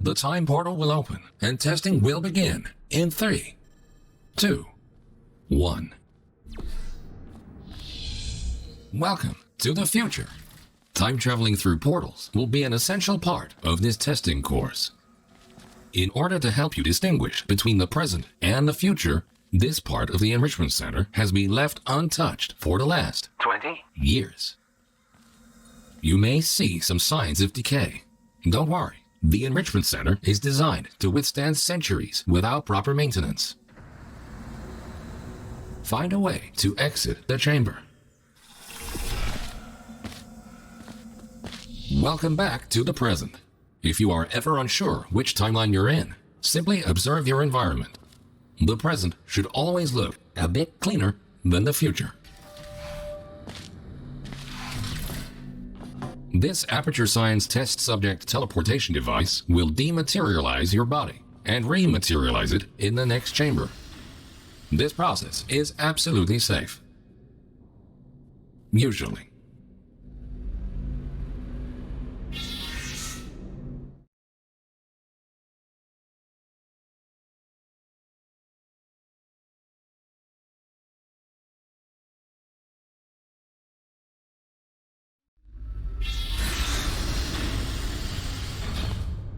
the time portal will open and testing will begin in 3, 2, 1. Welcome to the future. Time traveling through portals will be an essential part of this testing course. In order to help you distinguish between the present and the future, this part of the Enrichment Center has been left untouched for the last 20 years. You may see some signs of decay. Don't worry, the Enrichment Center is designed to withstand centuries without proper maintenance. Find a way to exit the chamber. Welcome back to the present. If you are ever unsure which timeline you're in, simply observe your environment. The present should always look a bit cleaner than the future. This Aperture Science test subject teleportation device will dematerialize your body and rematerialize it in the next chamber. This process is absolutely safe. Usually.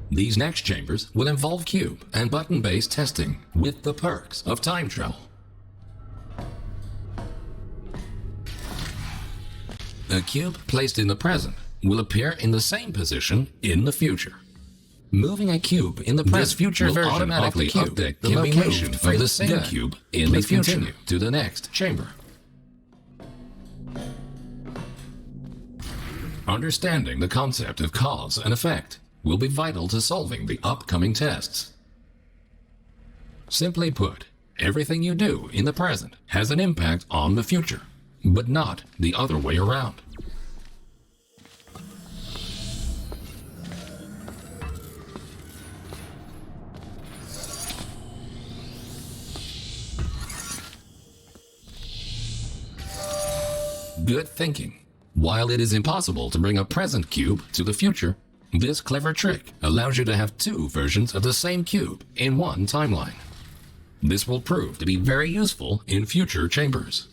These next chambers will involve cube and button-based testing with the perks of time travel. A cube placed in the present will appear in the same position in the future. Moving a cube in the present future will automatically update the location of the same cube in the future. Continue to the next chamber. Understanding the concept of cause and effect will be vital to solving the upcoming tests. Simply put, everything you do in the present has an impact on the future, but not the other way around. Good thinking. While it is impossible to bring a present cube to the future, this clever trick allows you to have 2 versions of the same cube in one timeline. This will prove to be very useful in future chambers.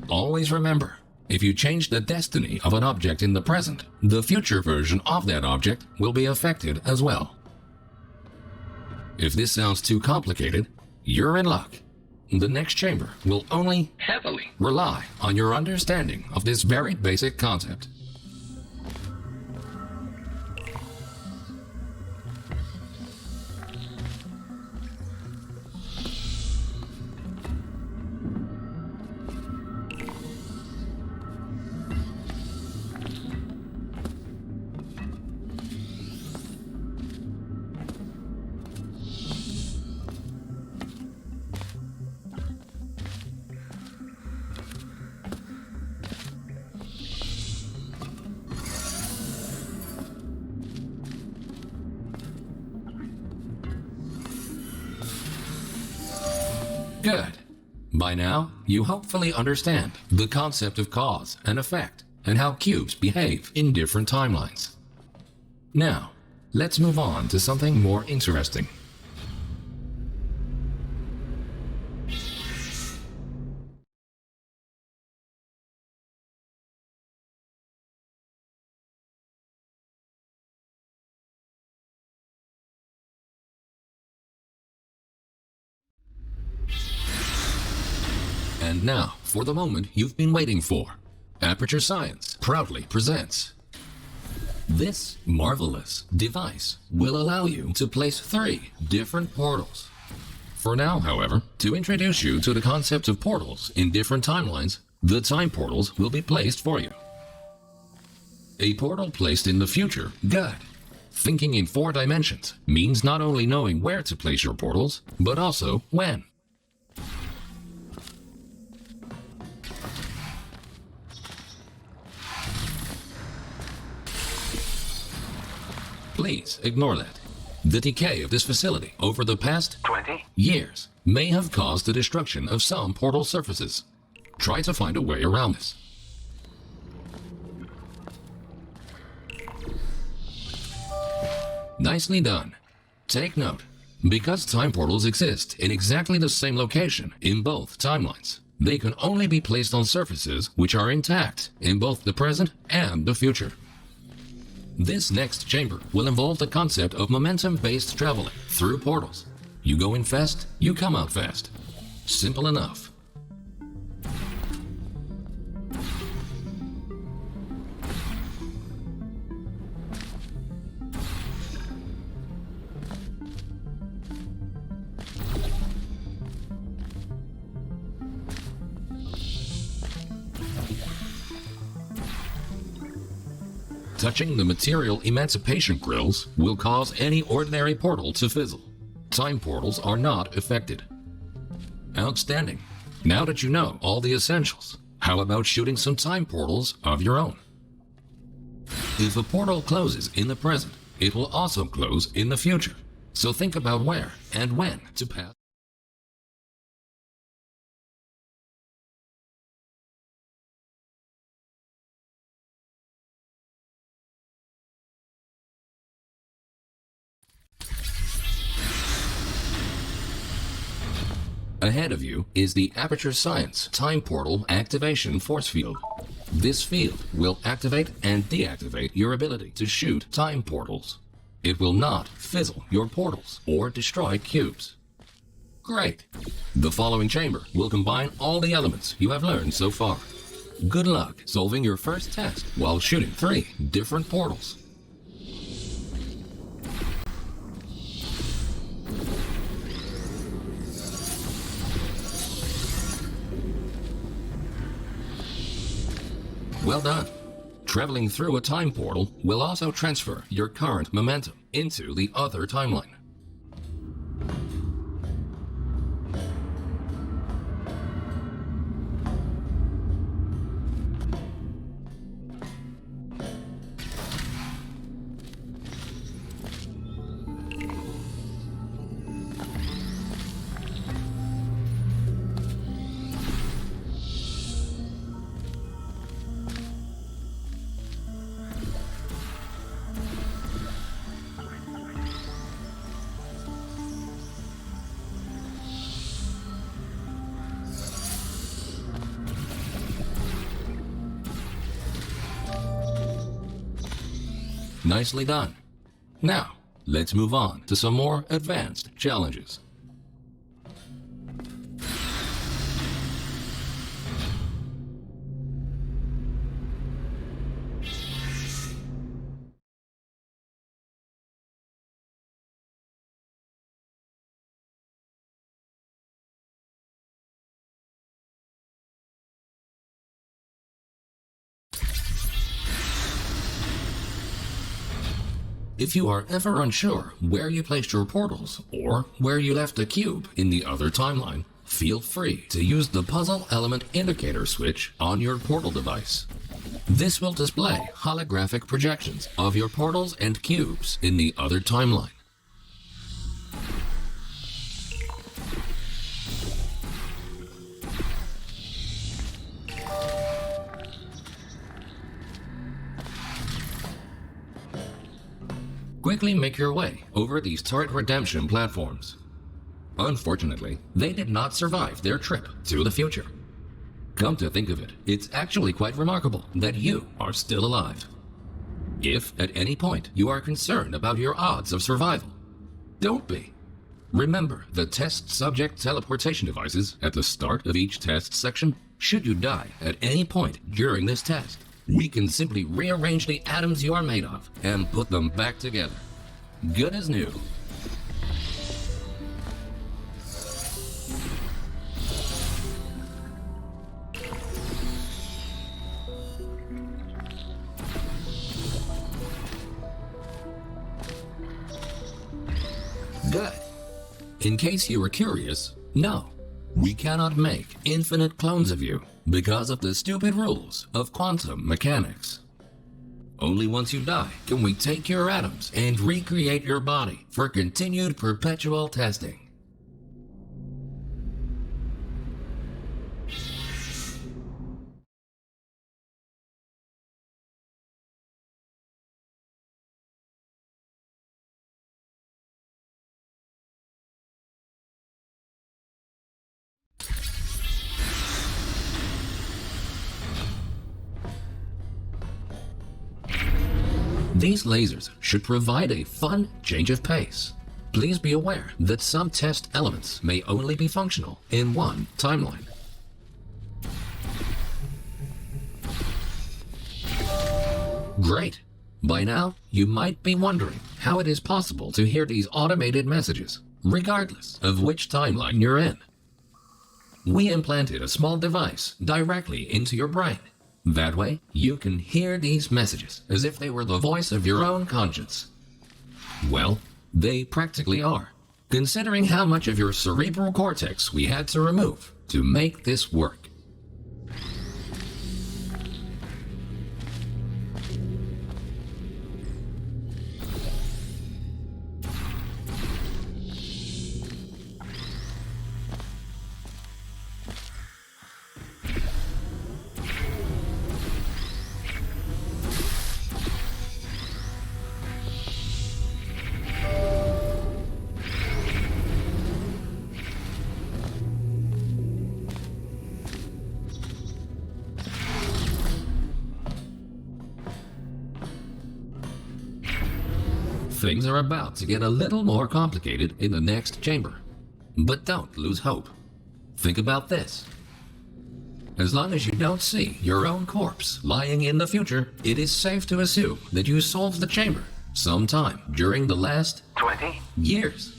Always remember, if you change the destiny of an object in the present, the future version of that object will be affected as well. If this sounds too complicated, you're in luck. The next chamber will only heavily rely on your understanding of this very basic concept. Good. By now, you hopefully understand the concept of cause and effect and how cubes behave in different timelines. Now, let's move on to something more interesting. And now, for the moment you've been waiting for, Aperture Science proudly presents. This marvelous device will allow you to place 3 different portals. For now, however, to introduce you to the concept of portals in different timelines, the time portals will be placed for you. A portal placed in the future, good. Thinking in 4 dimensions means not only knowing where to place your portals, but also when. please ignore that. The decay of this facility over the past 20 years may have caused the destruction of some portal surfaces. Try to find a way around this. Nicely done. Take note, because time portals exist in exactly the same location in both timelines, they can only be placed on surfaces which are intact in both the present and the future. This next chamber will involve the concept of momentum-based traveling through portals. You go in fast, you come out fast. Simple enough. Touching the material emancipation grills will cause any ordinary portal to fizzle. Time portals are not affected. Outstanding. Now that you know all the essentials, how about shooting some time portals of your own? If a portal closes in the present, it will also close in the future. So think about where and when to pass. Ahead of you is the Aperture Science Time Portal Activation Force Field. This field will activate and deactivate your ability to shoot time portals. It will not fizzle your portals or destroy cubes. Great! The following chamber will combine all the elements you have learned so far. Good luck solving your first test while shooting 3 different portals. Well done. Traveling through a time portal will also transfer your current momentum into the other timeline. Nicely done. Now, let's move on to some more advanced challenges. If you are ever unsure where you placed your portals or where you left a cube in the other timeline, feel free to use the puzzle element indicator switch on your portal device. This will display holographic projections of your portals and cubes in the other timeline. Quickly make your way over these turret redemption platforms. Unfortunately, they did not survive their trip to the future. Come to think of it, it's actually quite remarkable that you are still alive. If at any point you are concerned about your odds of survival, don't be. Remember the test subject teleportation devices at the start of each test section. Should you die at any point during this test, we can simply rearrange the atoms you are made of and put them back together. Good as new. Good. In case you were curious, no, we cannot make infinite clones of you because of the stupid rules of quantum mechanics. Only once you die can we take your atoms and recreate your body for continued perpetual testing. These lasers should provide a fun change of pace. Please be aware that some test elements may only be functional in one timeline. Great! By now, you might be wondering how it is possible to hear these automated messages, regardless of which timeline you're in. We implanted a small device directly into your brain. That way, you can hear these messages as if they were the voice of your own conscience. Well, they practically are, considering how much of your cerebral cortex we had to remove to make this work. Things are about to get a little more complicated in the next chamber. But don't lose hope. Think about this. As long as you don't see your own corpse lying in the future, it is safe to assume that you solved the chamber sometime during the last 20 years.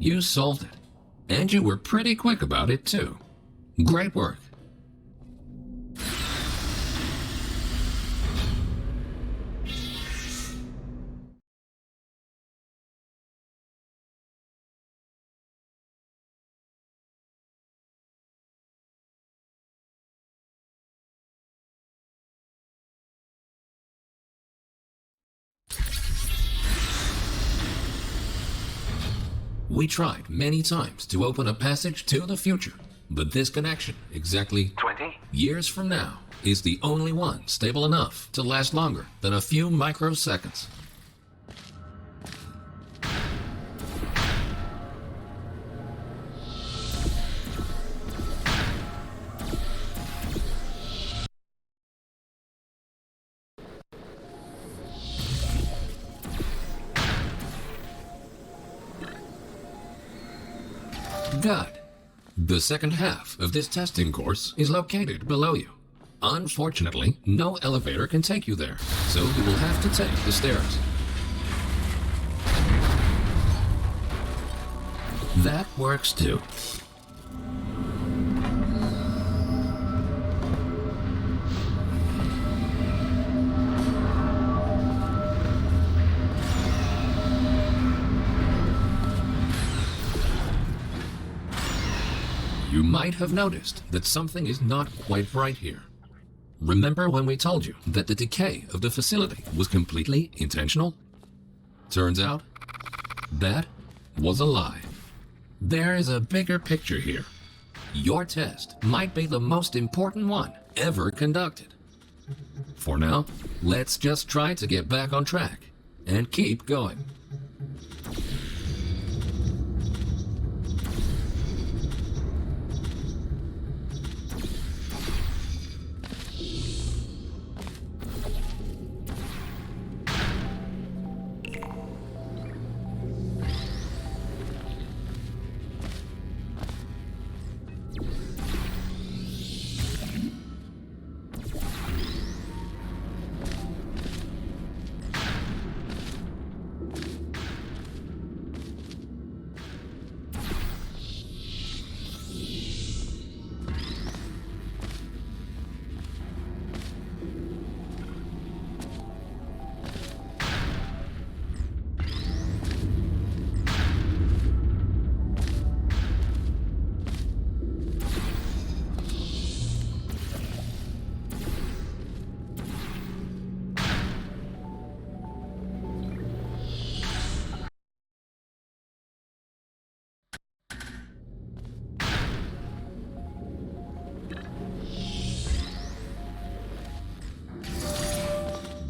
You solved it. And you were pretty quick about it, too. Great work. We tried many times to open a passage to the future, but this connection, exactly 20 years from now, is the only one stable enough to last longer than a few microseconds. Good. The second half of this testing course is located below you. Unfortunately, no elevator can take you there, so you will have to take the stairs. That works too. You might have noticed that something is not quite right here. Remember when we told you that the decay of the facility was completely intentional? Turns out, that was a lie. There is a bigger picture here. Your test might be the most important one ever conducted. For now, let's just try to get back on track and keep going.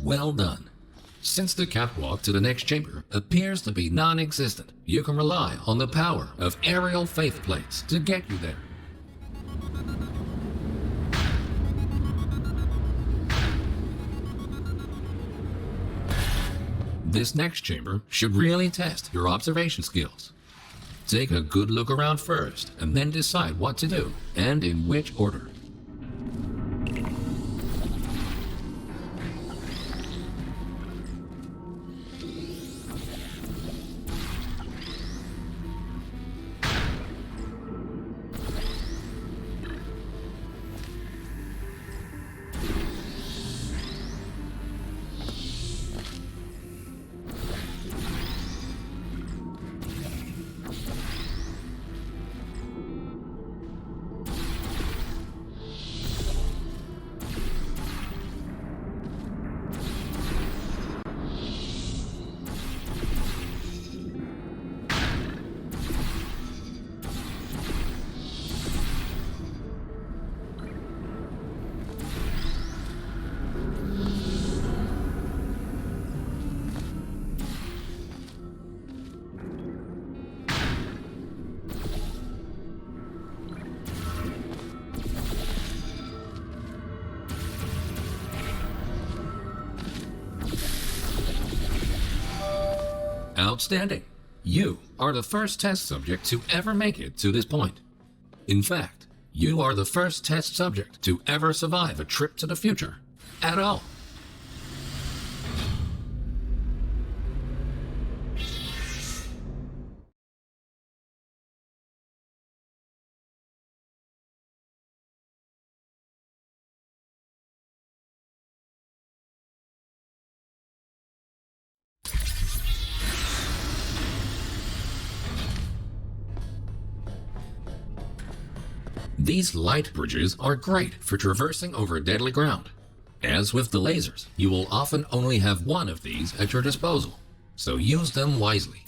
Well done. Since the catwalk to the next chamber appears to be non-existent, you can rely on the power of aerial faith plates to get you there. This next chamber should really test your observation skills. Take a good look around first, and then decide what to do, and in which order. Outstanding! You are the first test subject to ever make it to this point. In fact, you are the first test subject to ever survive a trip to the future at all. These light bridges are great for traversing over deadly ground. As with the lasers, you will often only have one of these at your disposal, so use them wisely.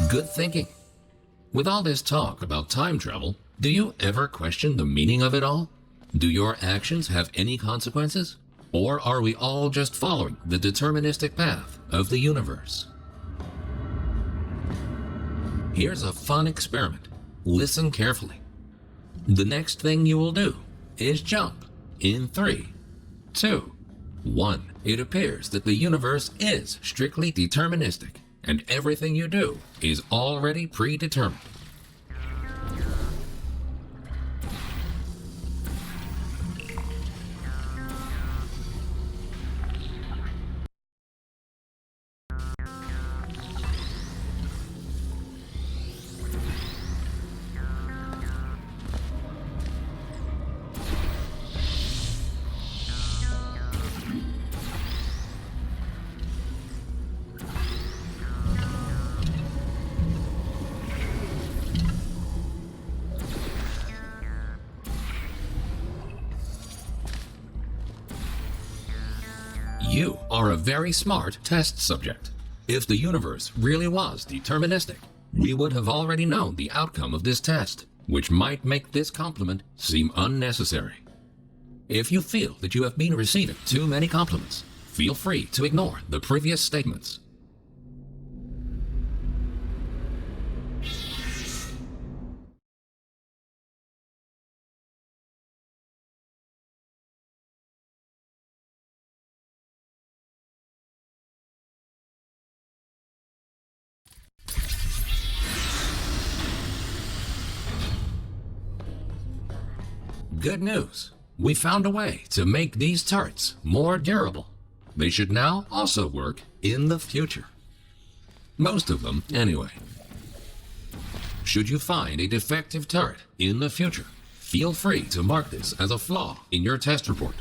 Good thinking. With all this talk about time travel, do you ever question the meaning of it all? Do your actions have any consequences? Or are we all just following the deterministic path of the universe. Here's a fun experiment. Listen carefully. The next thing you will do is jump in 3, 2, 1. It appears that the universe is strictly deterministic, and everything you do is already predetermined. You are a very smart test subject. If the universe really was deterministic, we would have already known the outcome of this test, which might make this compliment seem unnecessary. If you feel that you have been receiving too many compliments, feel free to ignore the previous statements. Good news! We found a way to make these turrets more durable. They should now also work in the future. Most of them, anyway. Should you find a defective turret in the future, feel free to mark this as a flaw in your test report.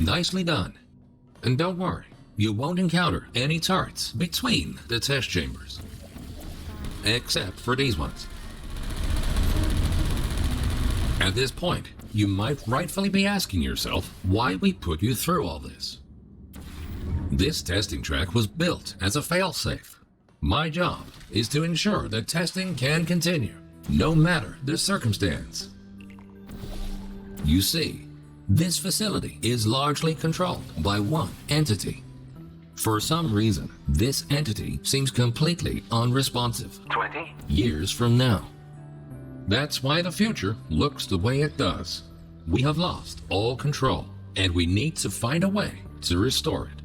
Nicely done. And don't worry, you won't encounter any turrets between the test chambers. Except for these ones. At this point, you might rightfully be asking yourself why we put you through all this. This testing track was built as a failsafe. My job is to ensure that testing can continue, no matter the circumstance. You see, this facility is largely controlled by one entity. For some reason, this entity seems completely unresponsive 20 years from now. That's why the future looks the way it does. We have lost all control, and we need to find a way to restore it.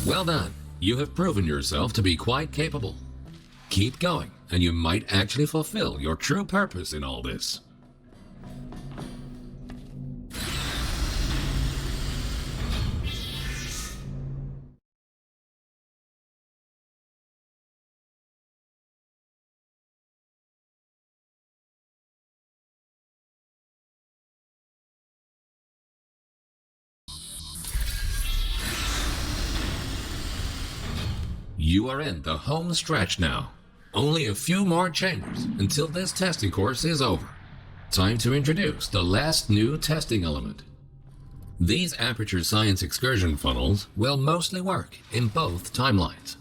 Well done. You have proven yourself to be quite capable. Keep going, and you might actually fulfill your true purpose in all this. You are in the home stretch now. Only a few more chambers until this testing course is over. Time to introduce the last new testing element. These Aperture Science excursion funnels will mostly work in both timelines.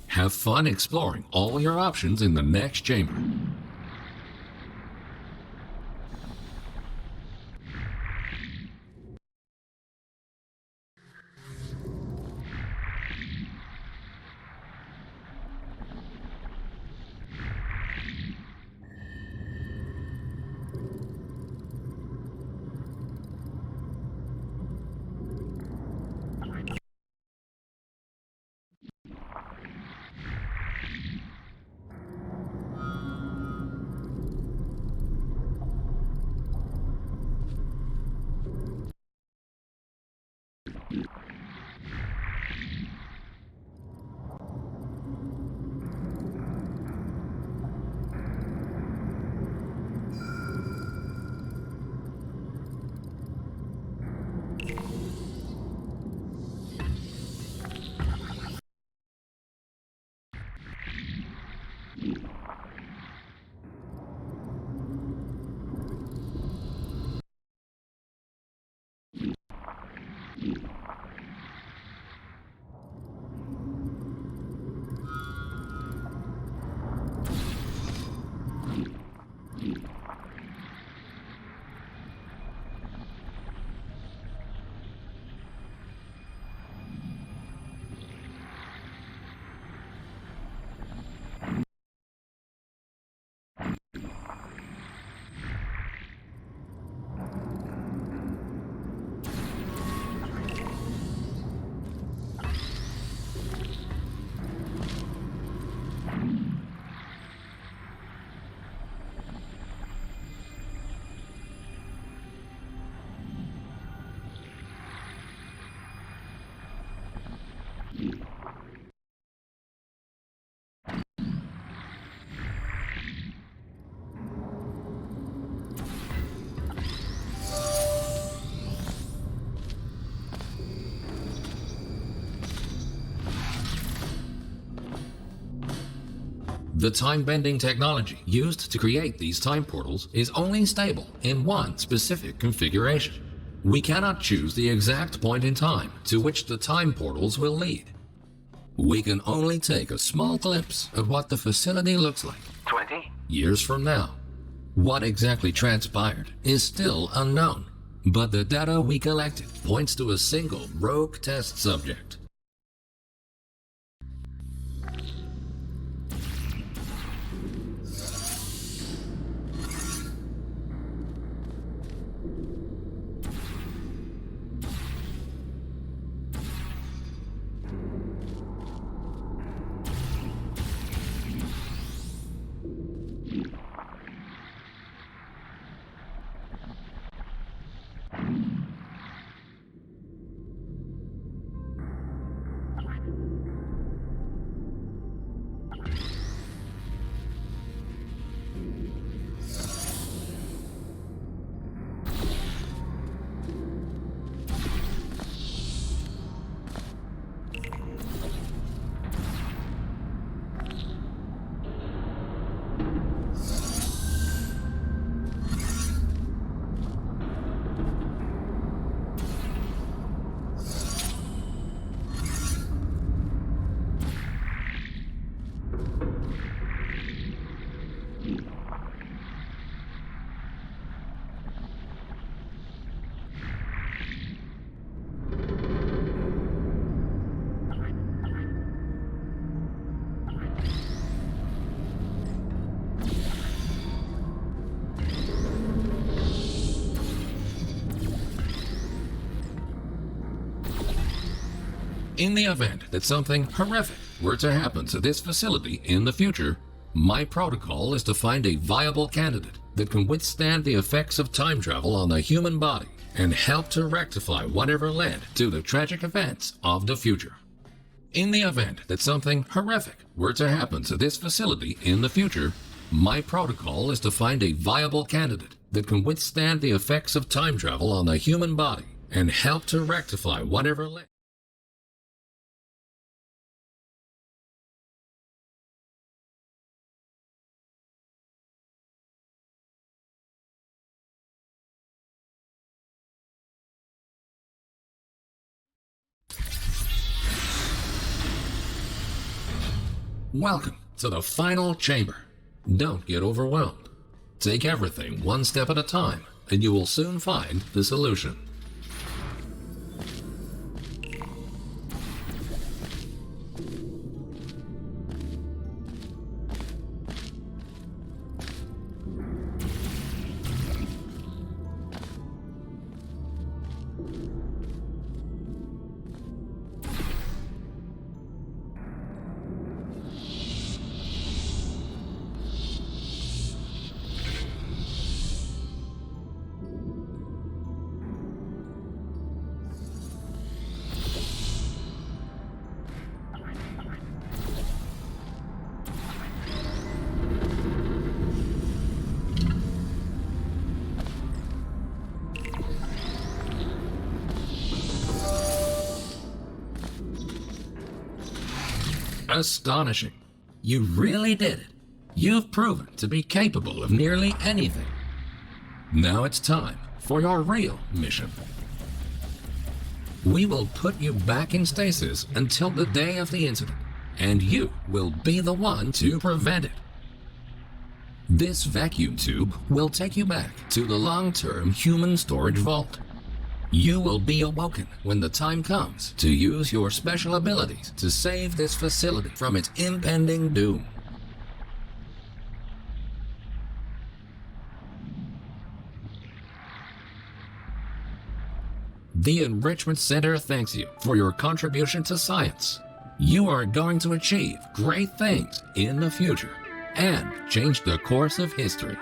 Have fun exploring all your options in the next chamber. The time-bending technology used to create these time portals is only stable in one specific configuration. We cannot choose the exact point in time to which the time portals will lead. We can only take a small glimpse of what the facility looks like 20 years from now. What exactly transpired is still unknown, but the data we collected points to a single rogue test subject. In the event that something horrific were to happen to this facility in the future, my protocol is to find a viable candidate that can withstand the effects of time travel on the human body and help to rectify whatever led to the tragic events of the future. In the event that something horrific were to happen to this facility in the future, my protocol is to find a viable candidate that can withstand the effects of time travel on the human body and help to rectify whatever led. Welcome to the final chamber. Don't get overwhelmed. Take everything one step at a time, and you will soon find the solution. Astonishing. You really did it. You've proven to be capable of nearly anything. Now it's time for your real mission. We will put you back in stasis until the day of the incident, and you will be the one to prevent it. This vacuum tube will take you back to the long-term human storage vault. You will be awoken when the time comes to use your special abilities to save this facility from its impending doom. The Enrichment Center thanks you for your contribution to science. You are going to achieve great things in the future and change the course of history.